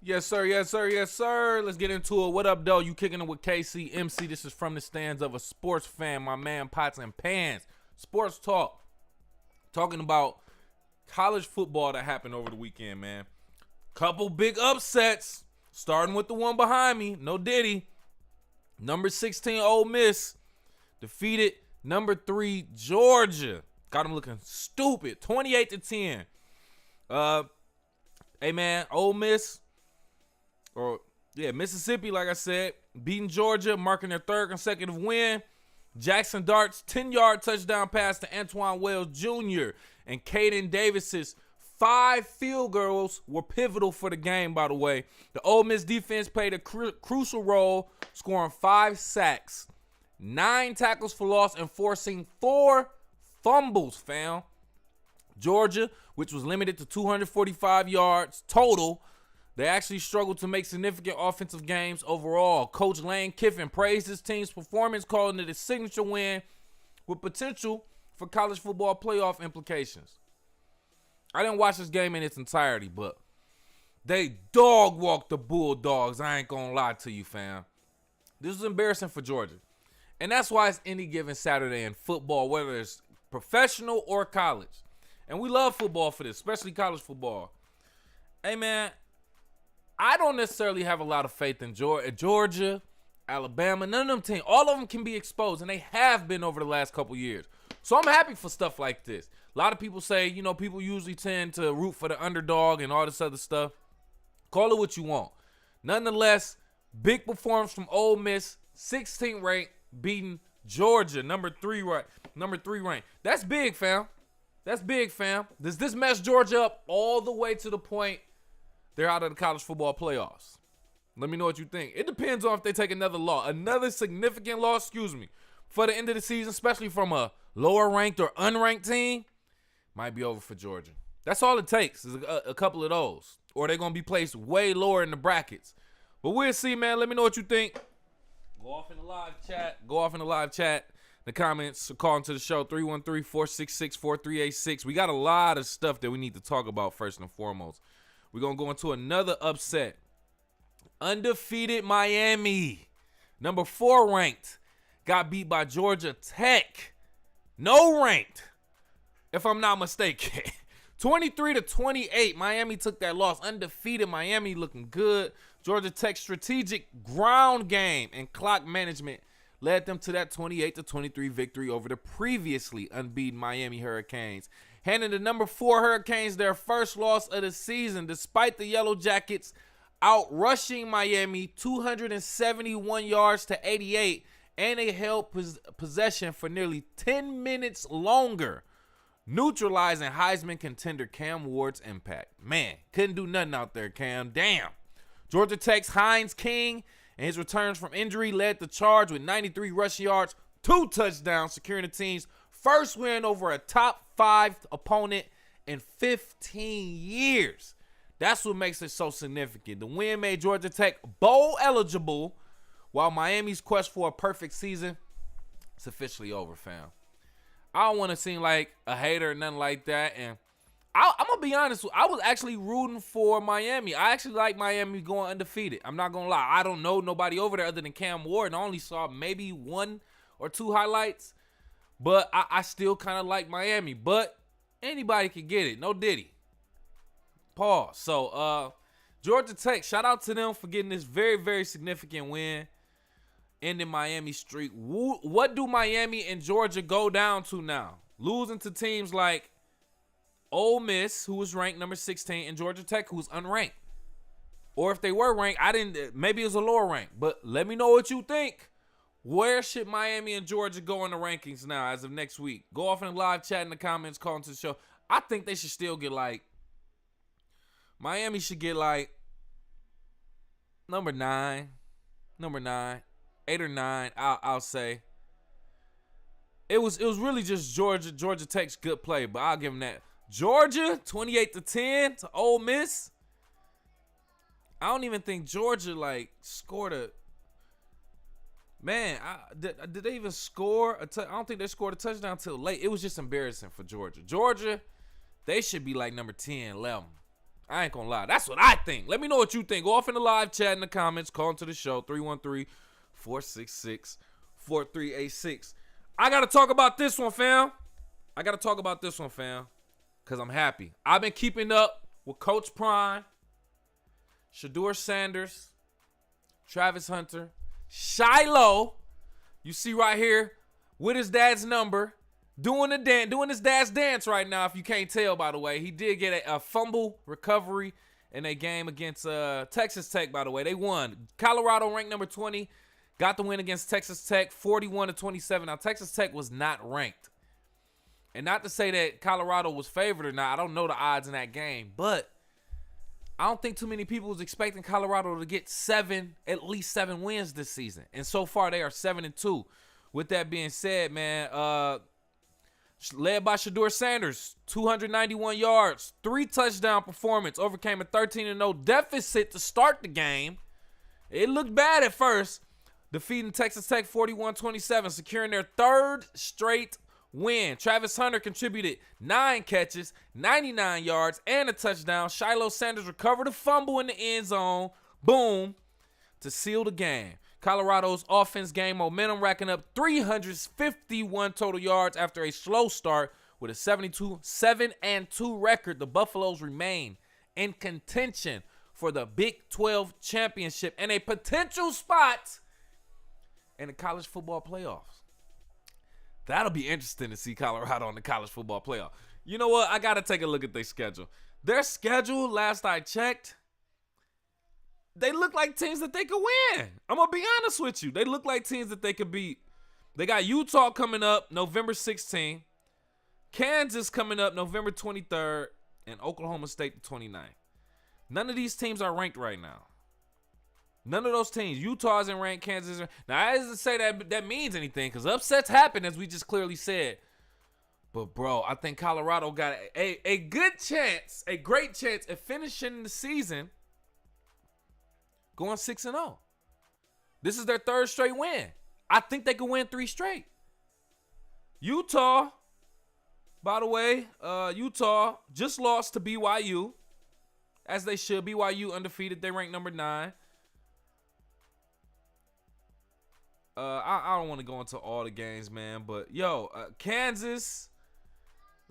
Yes, sir. Yes, sir. Yes, sir. Let's get into it. What up, though? You kicking it with KC MC. This is from the stands of a sports fan, my man Pots and Pans. Sports talk. Talking about college football that happened over the weekend, man. Couple big upsets. Starting with the one behind me. No Diddy. Number 16, Ole Miss. Defeated number 3, Georgia. Got them looking stupid. 28-10. Hey, man, Ole Miss. Mississippi, like I said, beating Georgia, marking their 3rd consecutive win. Jackson Dart's 10-yard touchdown pass to Antoine Wells Jr. and Caden Davis's 5 field goals were pivotal for the game, by the way. The Ole Miss defense played a crucial role, scoring 5 sacks, 9 tackles for loss, and forcing 4 fumbles, fam. Georgia, which was limited to 245 yards total, they actually struggled to make significant offensive games overall. Coach Lane Kiffin praised his team's performance, calling it a signature win with potential for college football playoff implications. I didn't watch this game in its entirety, but they dog walked the Bulldogs. I ain't gonna lie to you, fam. This was embarrassing for Georgia. And that's why it's any given Saturday in football, whether it's professional or college. And we love football for this, especially college football. Hey, man, I don't necessarily have a lot of faith in Georgia, Alabama, none of them teams. All of them can be exposed, and they have been over the last couple years. So I'm happy for stuff like this. A lot of people say, people usually tend to root for the underdog and all this other stuff. Call it what you want. Nonetheless, big performance from Ole Miss, 16th ranked, beating Georgia, number 3 ranked. That's big, fam. That's big, fam. Does this mess Georgia up all the way to the point they're out of the college football playoffs? Let me know what you think. It depends on if they take another significant loss, for the end of the season, especially from a lower ranked or unranked team. Might be over for Georgia. That's all it takes is a couple of those. Or they're going to be placed way lower in the brackets. But we'll see, man. Let me know what you think. Go off in the live chat. The comments, call into the show, 313-466-4386. We got a lot of stuff that we need to talk about first and foremost. We're going to go into another upset. Undefeated Miami, number 4 ranked, got beat by Georgia Tech. No ranked, if I'm not mistaken. 23-28, Miami took that loss. Undefeated Miami looking good. Georgia Tech's strategic ground game and clock management led them to that 28-23 victory over the previously unbeaten Miami Hurricanes, handing the number 4 Hurricanes their first loss of the season, despite the Yellow Jackets outrushing Miami 271 yards to 88, and they held possession for nearly 10 minutes longer, neutralizing Heisman contender Cam Ward's impact. Man, couldn't do nothing out there, Cam. Damn. Georgia Tech's Hines King and his returns from injury led the charge with 93 rushing yards, 2 touchdowns, securing the team's first win over a top 5 opponent in 15 years. That's what makes it so significant. The win made Georgia Tech bowl eligible, while Miami's quest for a perfect season is officially over, fam. I don't want to seem like a hater or nothing like that, and I'm going to be honest, I was actually rooting for Miami. I actually like Miami going undefeated. I'm not going to lie. I don't know nobody over there other than Cam Ward, and I only saw maybe 1 or 2 highlights, but I still kind of like Miami. But anybody can get it. No Diddy. Pause. So, Georgia Tech, shout out to them for getting this very, very significant win, ending Miami's streak. What do Miami and Georgia go down to now? Losing to teams like Ole Miss, who was ranked number 16, and Georgia Tech, who was unranked. Or if they were ranked, maybe it was a lower rank. But let me know what you think. Where should Miami and Georgia go in the rankings now as of next week? Go off in the live chat in the comments, call into the show. I think they should still get Miami should get number 9, 8 or 9, I'll say. It was really just Georgia Tech's good play, but I'll give them that. Georgia, 28-10 to Ole Miss. I don't even think Georgia scored a. Man, did they even score I don't think they scored a touchdown till late. It was just embarrassing for Georgia. Georgia, they should be number 10, 11. I ain't gonna lie. That's what I think. Let me know what you think. Go off in the live chat in the comments. Call into the show. 313-466-4386. I gotta talk about this one, fam. Because I'm happy. I've been keeping up with Coach Prime, Shedeur Sanders, Travis Hunter, Shiloh. You see right here with his dad's number. Doing his dad's dance right now, if you can't tell, by the way. He did get a fumble recovery in a game against Texas Tech, by the way. They won. Colorado ranked number 20. Got the win against Texas Tech, 41-27. Now, Texas Tech was not ranked. And not to say that Colorado was favored or not. I don't know the odds in that game. But I don't think too many people was expecting Colorado to get at least seven wins this season. And so far, they are 7-2. With that being said, man, led by Shedeur Sanders, 291 yards, 3 touchdown performance, overcame a 13-0 deficit to start the game. It looked bad at first, defeating Texas Tech 41-27, securing their third straight win. Travis Hunter contributed 9 catches, 99 yards, and a touchdown. Shiloh Sanders recovered a fumble in the end zone, boom, to seal the game. Colorado's offense gained momentum, racking up 351 total yards after a slow start with a 7-2 record. The Buffaloes remain in contention for the Big 12 championship and a potential spot in the college football playoffs. That'll be interesting to see Colorado in the college football playoff. You know what? I got to take a look at their schedule. Their schedule, last I checked, they look like teams that they could win. I'm going to be honest with you. They look like teams that they could beat. They got Utah coming up November 16th, Kansas coming up November 23rd, and Oklahoma State the 29th. None of these teams are ranked right now. None of those teams. Utah isn't ranked. Kansas isn't. Now, I doesn't say that means anything because upsets happen, as we just clearly said. But, bro, I think Colorado got a good chance, a great chance at finishing the season going 6-0. This is their third straight win. I think they can win 3 straight. Utah, by the way, Utah just lost to BYU, as they should. BYU undefeated. They ranked number 9. I don't want to go into all the games, man. But, Kansas.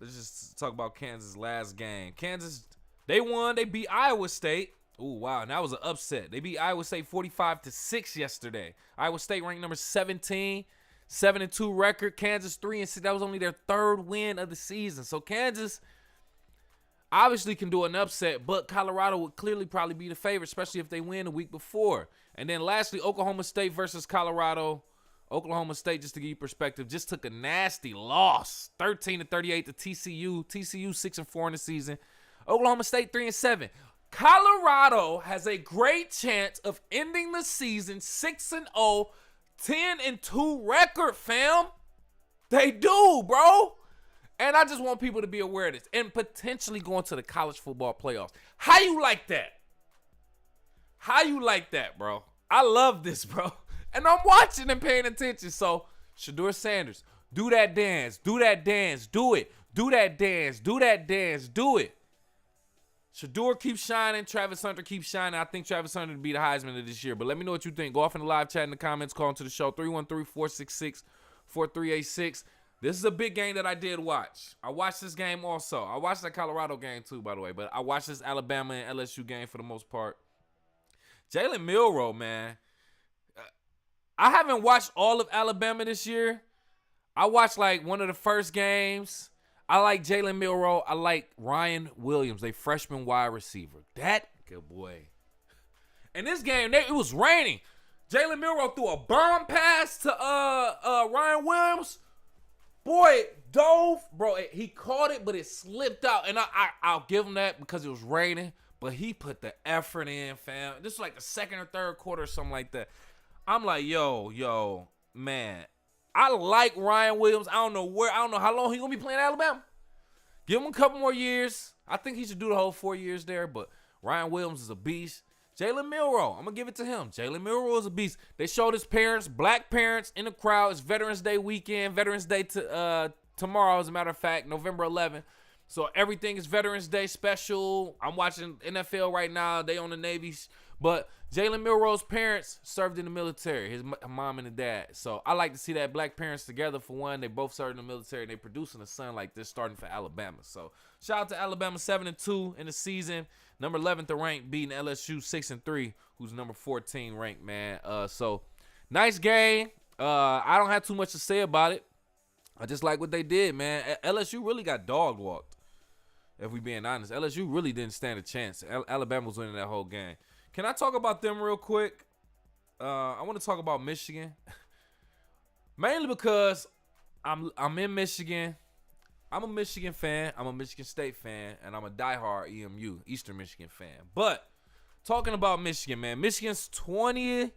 Let's just talk about Kansas' last game. Kansas, they won. They beat Iowa State. Oh, wow. And that was an upset. They beat Iowa State 45-6 yesterday. Iowa State ranked number 17, 7-2 record. Kansas 3-6. That was only their third win of the season. So Kansas obviously can do an upset, but Colorado would clearly probably be the favorite, especially if they win the week before. And then lastly, Oklahoma State versus Colorado. Oklahoma State, just to give you perspective, just took a nasty loss, 13-38 to TCU. TCU 6-4 in the season. Oklahoma State 3-7. Colorado has a great chance of ending the season 6-0, 10-2 record, fam. They do, bro. And I just want people to be aware of this and potentially going to the college football playoffs. How you like that? How you like that, bro? I love this, bro. And I'm watching and paying attention. So, Shedeur Sanders, do that dance. Do that dance. Do it. Do that dance. Do that dance. Do it. Shedeur keeps shining. Travis Hunter keeps shining. I think Travis Hunter to be the Heisman of this year. But let me know what you think. Go off in the live chat in the comments. Call into the show. 313-466-4386. This is a big game that I did watch. I watched this game also. I watched that Colorado game too, by the way. But I watched this Alabama and LSU game for the most part. Jalen Milroe, man. I haven't watched all of Alabama this year. I watched like one of the first games. I like Jalen Milroe. I like Ryan Williams, a freshman wide receiver. That good boy. In this game, it was raining. Jalen Milroe threw a bomb pass to Ryan Williams. Boy, dove. Bro, he caught it, but it slipped out. And I'll give him that because it was raining. But he put the effort in, fam. This was like the second or third quarter or something like that. I'm like, yo, man. I like Ryan Williams. I don't know how long he's going to be playing Alabama. Give him a couple more years. I think he should do the whole 4 years there, but Ryan Williams is a beast. Jalen Milroe, I'm going to give it to him. Jalen Milroe is a beast. They showed his parents, black parents, in the crowd. It's Veterans Day weekend. Veterans Day tomorrow, as a matter of fact, November 11th. So everything is Veterans Day special. I'm watching NFL right now. They on the Navy's. But Jalen Milroe's parents served in the military, his mom and the dad. So I like to see that black parents together for one. They both served in the military. And they producing a son like this starting for Alabama. So shout out to Alabama 7-2 in the season. Number 11th ranked beating LSU 6-3, who's number 14 ranked, man. So nice game. I don't have too much to say about it. I just like what they did, man. LSU really got dog walked, if we being honest. LSU really didn't stand a chance. Alabama was winning that whole game. Can I talk about them real quick? I want to talk about Michigan. Mainly because I'm in Michigan. I'm a Michigan fan. I'm a Michigan State fan. And I'm a diehard EMU, Eastern Michigan fan. But talking about Michigan, man. Michigan's 20-15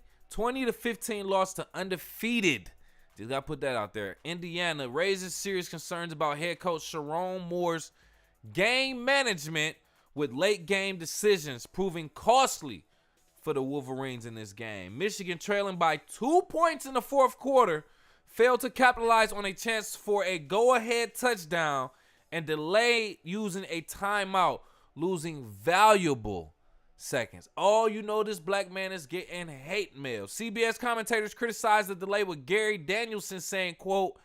loss to undefeated. Just got to put that out there. Indiana raises serious concerns about head coach Sharon Moore's game management with late game decisions proving costly for the Wolverines in this game. Michigan trailing by 2 points in the fourth quarter failed to capitalize on a chance for a go-ahead touchdown and delayed using a timeout, losing valuable seconds. Oh, you know this black man is getting hate mail. CBS commentators criticized the delay with Gary Danielson saying, quote,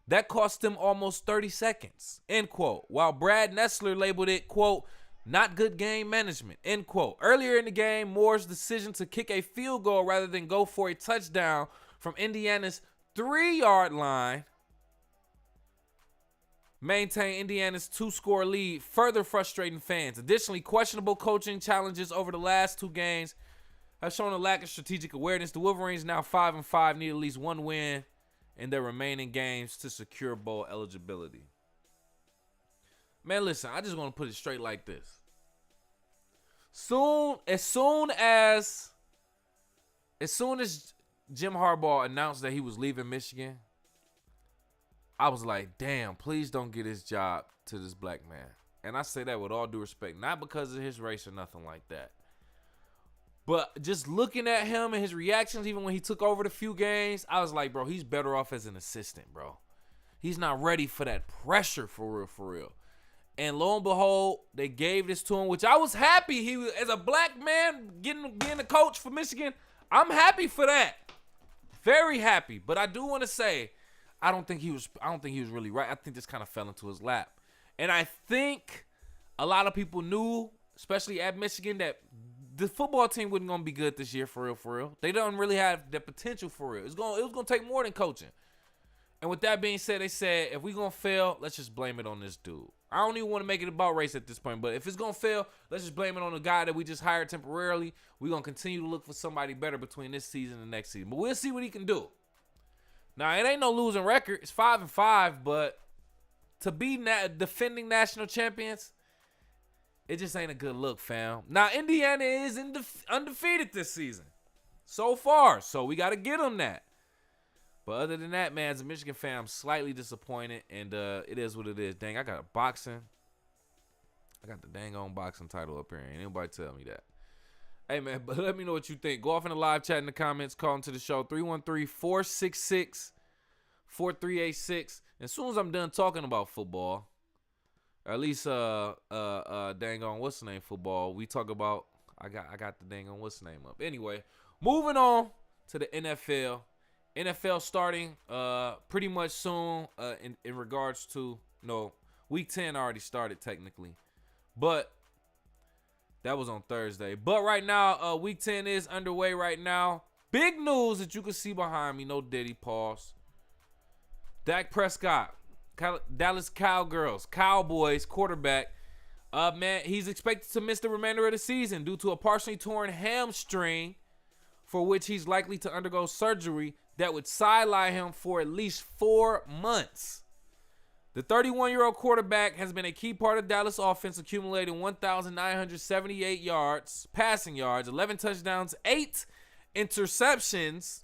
that cost him almost 30 seconds, end quote. While Brad Nessler labeled it, quote, not good game management, end quote. Earlier in the game, Moore's decision to kick a field goal rather than go for a touchdown from Indiana's 3-yard line maintain Indiana's 2-score lead, further frustrating fans. Additionally, questionable coaching challenges over the last 2 games have shown a lack of strategic awareness. The Wolverines now 5-5, need at least 1 win in their remaining games to secure bowl eligibility. Man, listen, I just want to put it straight like this. As soon as Jim Harbaugh announced that he was leaving Michigan, I was like, damn, please don't get his job to this black man. And I say that with all due respect, not because of his race or nothing like that. But just looking at him and his reactions, even when he took over the few games, I was like, bro, he's better off as an assistant, bro. He's not ready for that pressure for real. And lo and behold, they gave this to him, which I was happy. He was, as a black man, being a coach for Michigan, I'm happy for that. Very happy. But I do want to say, I don't think he was really right. I think this kind of fell into his lap. And I think a lot of people knew, especially at Michigan, that the football team wasn't going to be good this year for real. They don't really have the potential for real. It was going to take more than coaching. And with that being said, they said, if we're going to fail, let's just blame it on this dude. I don't even want to make it about race at this point, but if it's going to fail, let's just blame it on the guy that we just hired temporarily. We're going to continue to look for somebody better between this season and the next season. But we'll see what he can do. Now, it ain't no losing record. It's 5-5, but to be defending national champions, it just ain't a good look, fam. Now, Indiana is undefeated this season so far, so we got to get them that. But other than that, man, as a Michigan fan, I'm slightly disappointed, and it is what it is. Dang, I got the dang on boxing title up here. Ain't anybody tell me that. Hey, man, but let me know what you think. Go off in the live chat in the comments. Call into the show, 313-466-4386. As soon as I'm done talking about football, or at least dang on what's the name football, we talk about, I got the dang on what's the name up. Anyway, moving on to the NFL. NFL starting pretty much soon in regards to, week 10 already started technically. But that was on Thursday. But right now, week 10 is underway right now. Big news that you can see behind me. No Diddy, pause. Dak Prescott, Dallas Cowboys quarterback. Man, he's expected to miss the remainder of the season due to a partially torn hamstring, for which he's likely to undergo surgery that would sideline him for at least 4 months. The 31-year-old quarterback has been a key part of Dallas offense, accumulating 1,978 yards, passing yards, 11 touchdowns, 8 interceptions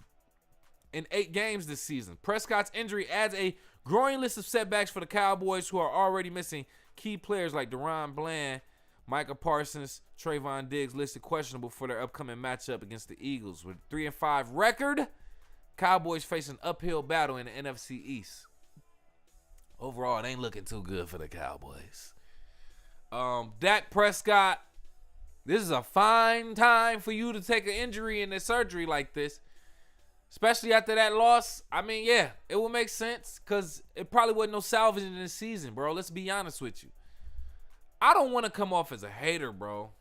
in 8 games this season. Prescott's injury adds a growing list of setbacks for the Cowboys, who are already missing key players like Durant Bland, Micah Parsons, Trayvon Diggs listed questionable for their upcoming matchup against the Eagles. With a 3-5 record, Cowboys face an uphill battle in the NFC East. Overall, it ain't looking too good for the Cowboys. Dak Prescott, this is a fine time for you to take an injury and a surgery like this. Especially after that loss. I mean, yeah, it will make sense because it probably wasn't no salvaging in this season, bro. Let's be honest with you. I don't want to come off as a hater, bro.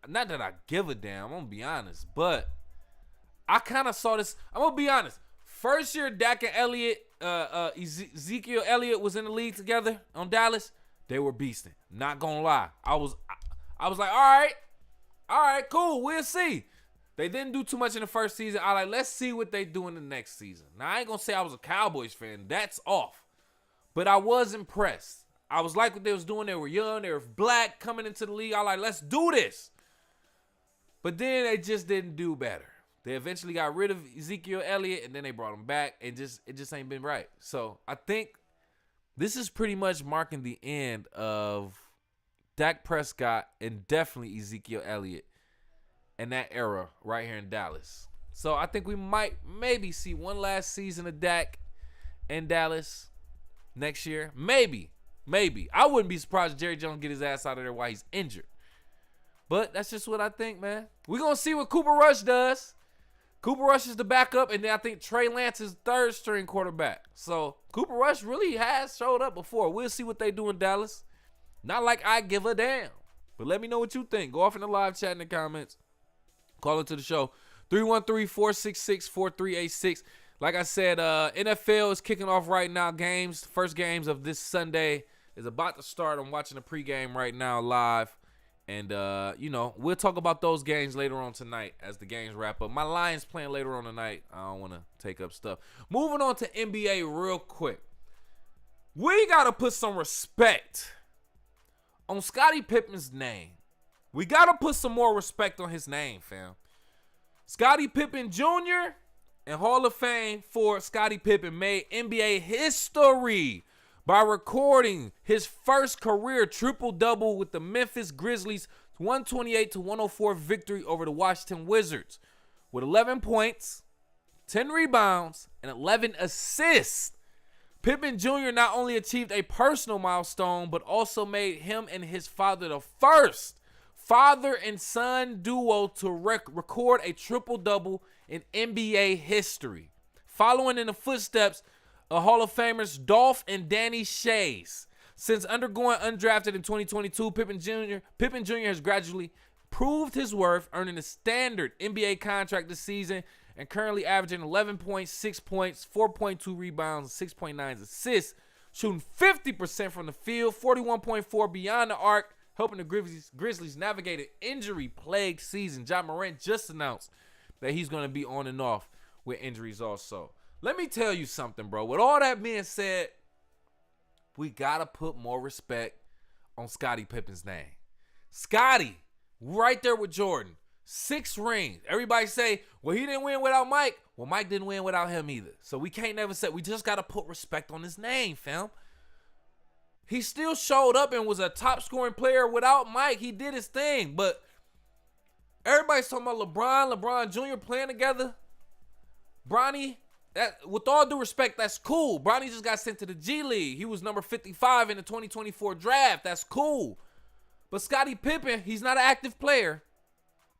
Not that I give a damn, I'm going to be honest. But I kind of saw this. I'm going to be honest. First year Dak and Ezekiel Elliott was in the league together on Dallas, they were beasting. Not going to lie. I was like, all right, cool, we'll see. They didn't do too much in the first season. I like, let's see what they do in the next season. Now, I ain't going to say I was a Cowboys fan. That's off. But I was impressed. I was like what they was doing. They were young. They were black coming into the league. I like, let's do this. But then they just didn't do better. They eventually got rid of Ezekiel Elliott, and then they brought him back. It just ain't been right. So I think this is pretty much marking the end of Dak Prescott and definitely Ezekiel Elliott in that era right here in Dallas. So I think we might maybe see one last season of Dak in Dallas next year. Maybe. I wouldn't be surprised if Jerry Jones get his ass out of there while he's injured. But that's just what I think, man. We're going to see what Cooper Rush does. Cooper Rush is the backup, and then I think Trey Lance is third string quarterback. So Cooper Rush really has showed up before. We'll see what they do in Dallas. Not like I give a damn. But let me know what you think. Go off in the live chat in the comments. Call into the show. 313-466-4386. Like I said, NFL is kicking off right now. First games of this Sunday is about to start. I'm watching the pregame right now live. And, we'll talk about those games later on tonight as the games wrap up. My Lions playing later on tonight. I don't want to take up stuff. Moving on to NBA real quick. We got to put some respect on Scottie Pippen's name. We got to put some more respect on his name, fam. Scottie Pippen Jr. and Hall of Fame for Scottie Pippen made NBA history by recording his first career triple-double with the Memphis Grizzlies' 128-104 victory over the Washington Wizards with 11 points, 10 rebounds, and 11 assists. Pippen Jr. not only achieved a personal milestone, but also made him and his father the first father and son duo to record a triple-double in NBA history, following in the footsteps of Hall of Famers Dolph and Danny Shays. Since undergoing undrafted in 2022, Pippen Jr. has gradually proved his worth, earning a standard NBA contract this season and currently averaging 11.6 points, 4.2 rebounds, 6.9 assists, shooting 50% from the field, 41.4 beyond the arc, helping the Grizzlies navigate an injury-plagued season. Ja Morant just announced that he's going to be on and off with injuries also. Let me tell you something, bro. With all that being said, we got to put more respect on Scottie Pippen's name. Scottie, right there with Jordan. 6 rings. Everybody say, well, he didn't win without Mike. Well, Mike didn't win without him either. So we can't never say. We just got to put respect on his name, fam. He still showed up and was a top scoring player without Mike. He did his thing. But everybody's talking about LeBron Jr. playing together. Bronny, with all due respect, that's cool. Bronny just got sent to the G League. He was number 55 in the 2024 draft. That's cool. But Scottie Pippen, he's not an active player.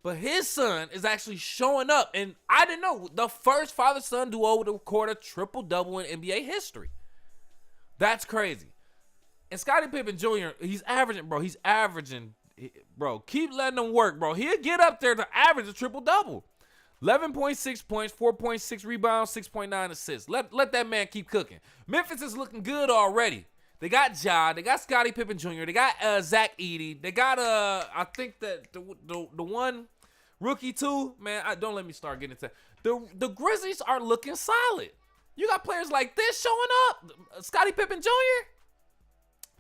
But his son is actually showing up. And I didn't know, the first father-son duo to record a triple-double in NBA history. That's crazy. And Scottie Pippen Jr., he's averaging, bro. Keep letting him work, bro. He'll get up there to average a triple-double. 11.6 points, 4.6 rebounds, 6.9 assists. Let that man keep cooking. Memphis is looking good already. They got Ja. They got Scottie Pippen Jr. They got Zach Edey. They got, I think that the one rookie too, man, don't let me start getting into that. The Grizzlies are looking solid. You got players like this showing up. Scottie Pippen Jr.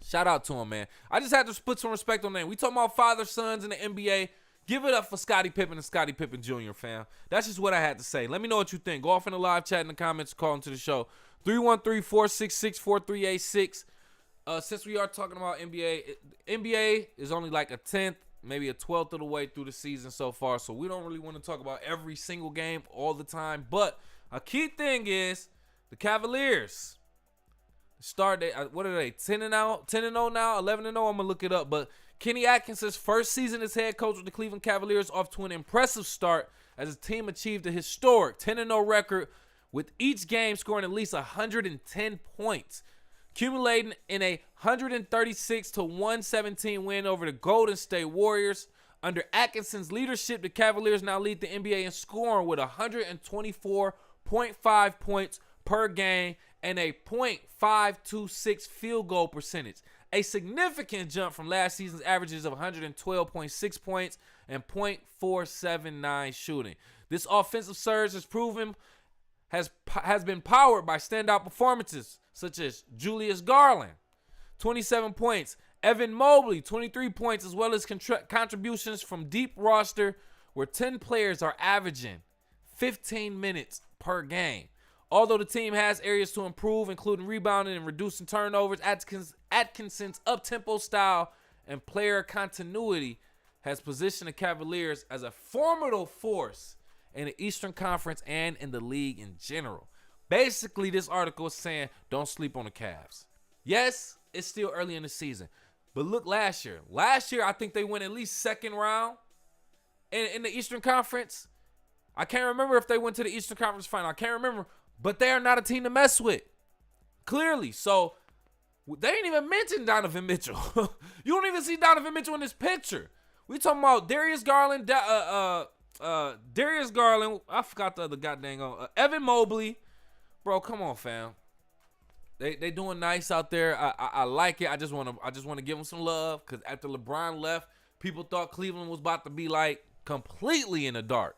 Shout out to him, man. I just had to put some respect on them. We talking about father sons in the NBA. Give it up for Scottie Pippen and Scottie Pippen Jr., fam. That's just what I had to say. Let me know what you think. Go off in the live chat in the comments, call into the show. 313-466-4386. Since we are talking about NBA is only like a 10th, maybe a 12th of the way through the season so far. So we don't really want to talk about every single game all the time. But a key thing is the Cavaliers. What are they? 10-0 now, 11-0. I'm gonna look it up. But Kenny Atkinson's first season as head coach with the Cleveland Cavaliers off to an impressive start as his team achieved a historic 10-0 record with each game scoring at least 110 points, accumulating in a 136-117 win over the Golden State Warriors. Under Atkinson's leadership, the Cavaliers now lead the NBA in scoring with 124.5 points per game and a .526 field goal percentage, a significant jump from last season's averages of 112.6 points and .479 shooting. This offensive surge has been powered by standout performances such as Julius Garland, 27 points, Evan Mobley, 23 points, as well as contributions from deep roster where 10 players are averaging 15 minutes per game. Although the team has areas to improve, including rebounding and reducing turnovers, Atkinson's up-tempo style and player continuity has positioned the Cavaliers as a formidable force in the Eastern Conference and in the league in general. Basically, this article is saying don't sleep on the Cavs. Yes, it's still early in the season. But look last year. Last year, I think they went at least second round in the Eastern Conference. I can't remember if they went to the Eastern Conference final. I can't remember. But they are not a team to mess with. Clearly. So, they ain't even mentioned Donovan Mitchell. You don't even see Donovan Mitchell in this picture. We talking about Darius Garland, Darius Garland. I forgot the other goddamn Evan Mobley. Bro, come on, fam. They doing nice out there. I like it. I just want to give them some love because after LeBron left, people thought Cleveland was about to be like completely in the dark.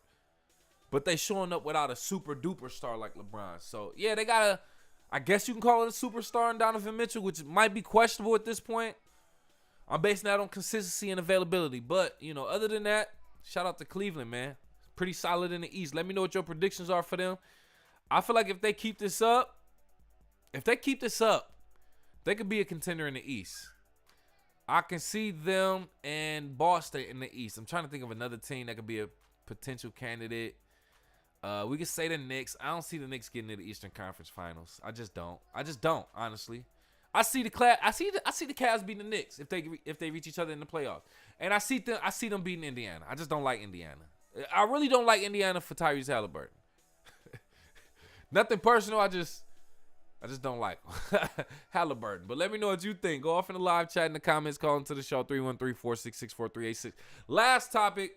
But they showing up without a super duper star like LeBron. So yeah, they got I guess you can call it a superstar in Donovan Mitchell, which might be questionable at this point. I'm basing that on consistency and availability. But other than that, shout out to Cleveland, man. Pretty solid in the East. Let me know what your predictions are for them. I feel like if they keep this up, they could be a contender in the East. I can see them and Boston in the East. I'm trying to think of another team that could be a potential candidate. We could say the Knicks. I don't see the Knicks getting to the Eastern Conference Finals. I just don't, honestly. I see the Cavs beating the Knicks if they reach each other in the playoffs. And I see them beating Indiana. I just don't like Indiana. I really don't like Indiana for Tyrese Halliburton. Nothing personal. I just don't like Halliburton. But let me know what you think. Go off in the live chat in the comments. Call into the show 313-466-4386. Last topic.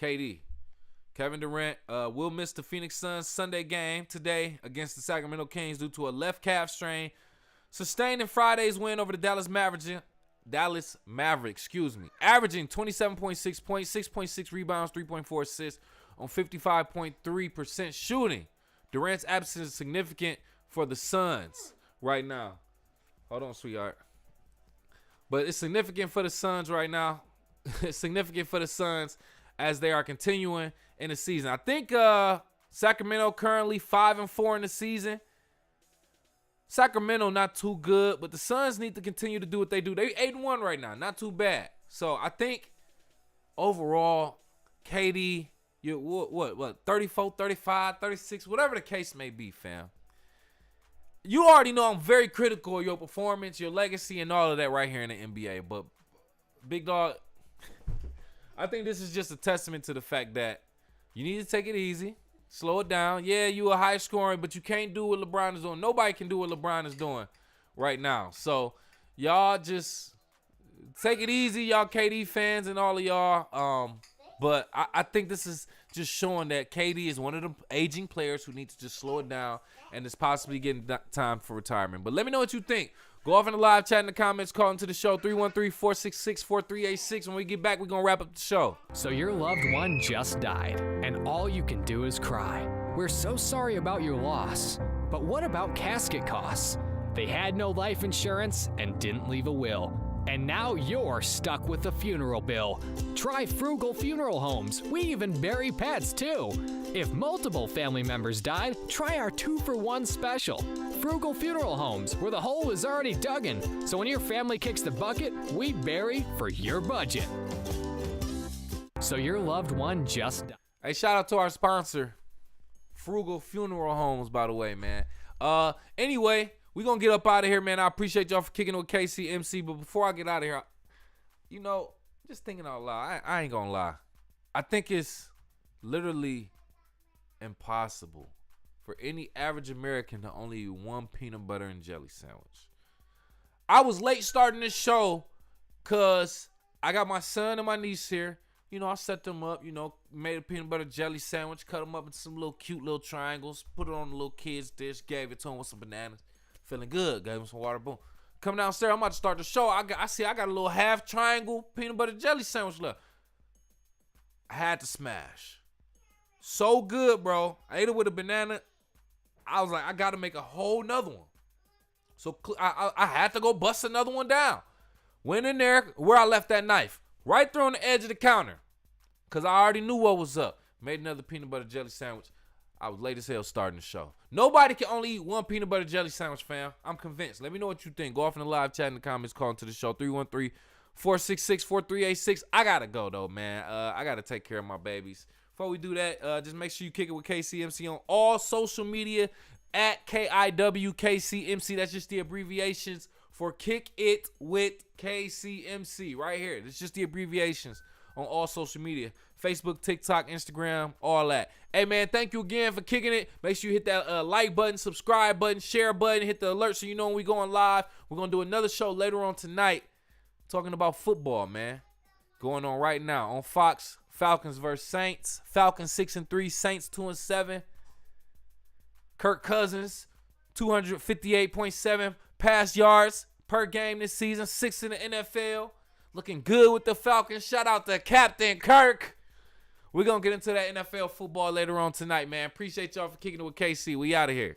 KD. Kevin Durant will miss the Phoenix Suns Sunday game today against the Sacramento Kings due to a left calf strain sustained in Friday's win over the Dallas Mavericks, averaging 27.6 points, 6.6 rebounds, 3.4 assists on 55.3% shooting. Durant's absence is significant for the Suns right now. Hold on, sweetheart. But it's significant for the Suns right now. It's significant for the Suns as they are continuing in the season. I think Sacramento currently 5-4 in the season. Sacramento not too good, but the Suns need to continue to do what they do. They 8-1 right now, not too bad. So I think overall, KD, you what 34, 35, 36, whatever the case may be, fam. You already know I'm very critical of your performance, your legacy, and all of that right here in the NBA. But big dog, I think this is just a testament to the fact that you need to take it easy, slow it down. Yeah, you a high scoring, but you can't do what LeBron is doing. Nobody can do what LeBron is doing right now. So y'all just take it easy, y'all KD fans and all of y'all. But I think this is just showing that KD is one of the aging players who needs to just slow it down and is possibly getting time for retirement. But let me know what you think. Go off in the live chat in the comments. Call into the show 313-466-4386. When we get back, we're going to wrap up the show. So your loved one just died, and all you can do is cry. We're so sorry about your loss. But what about casket costs? They had no life insurance and didn't leave a will. And now you're stuck with a funeral bill. Try Frugal Funeral Homes. We even bury pets too. If multiple family members died, try our 2-for-1 special. Frugal Funeral Homes, where the hole is already dug in. So when your family kicks the bucket, we bury for your budget. So your loved one just died. Hey, shout out to our sponsor, Frugal Funeral Homes, by the way, man. Anyway, we gonna get up out of here, man. I appreciate y'all for kicking it with KCMC. But before I get out of here, just thinking out loud, I ain't gonna lie. I think it's literally impossible for any average American to only eat one peanut butter and jelly sandwich. I was late starting this show because I got my son and my niece here. I set them up, made a peanut butter jelly sandwich, cut them up into some little cute little triangles, put it on the little kid's dish, gave it to them with some bananas. Feeling good, gave them some water, boom. Come downstairs, I'm about to start the show. I got a little half triangle peanut butter jelly sandwich left. I had to smash. So good, bro. I ate it with a banana. I was like, I got to make a whole nother one. So I had to go bust another one down. Went in there where I left that knife. Right there on the edge of the counter. Because I already knew what was up. Made another peanut butter jelly sandwich. I was late as hell starting the show. Nobody can only eat one peanut butter jelly sandwich, fam. I'm convinced. Let me know what you think. Go off in the live chat in the comments. Call into the show. 313-466-4386. I got to go, though, man. I got to take care of my babies. Before we do that, just make sure you kick it with KCMC on all social media at KIWKCMC. That's just the abbreviations for Kick It with KCMC right here. It's just the abbreviations on all social media. Facebook, TikTok, Instagram, all that. Hey, man, thank you again for kicking it. Make sure you hit that like button, subscribe button, share button, hit the alert so you know when we going live. We're going to do another show later on tonight talking about football, man. Going on right now on Fox. Falcons versus Saints. Falcons 6-3, Saints 2-7. Kirk Cousins, 258.7 pass yards per game this season, 6th in the NFL. Looking good with the Falcons. Shout out to Captain Kirk. We're going to get into that NFL football later on tonight, man. Appreciate y'all for kicking it with KC. We out of here.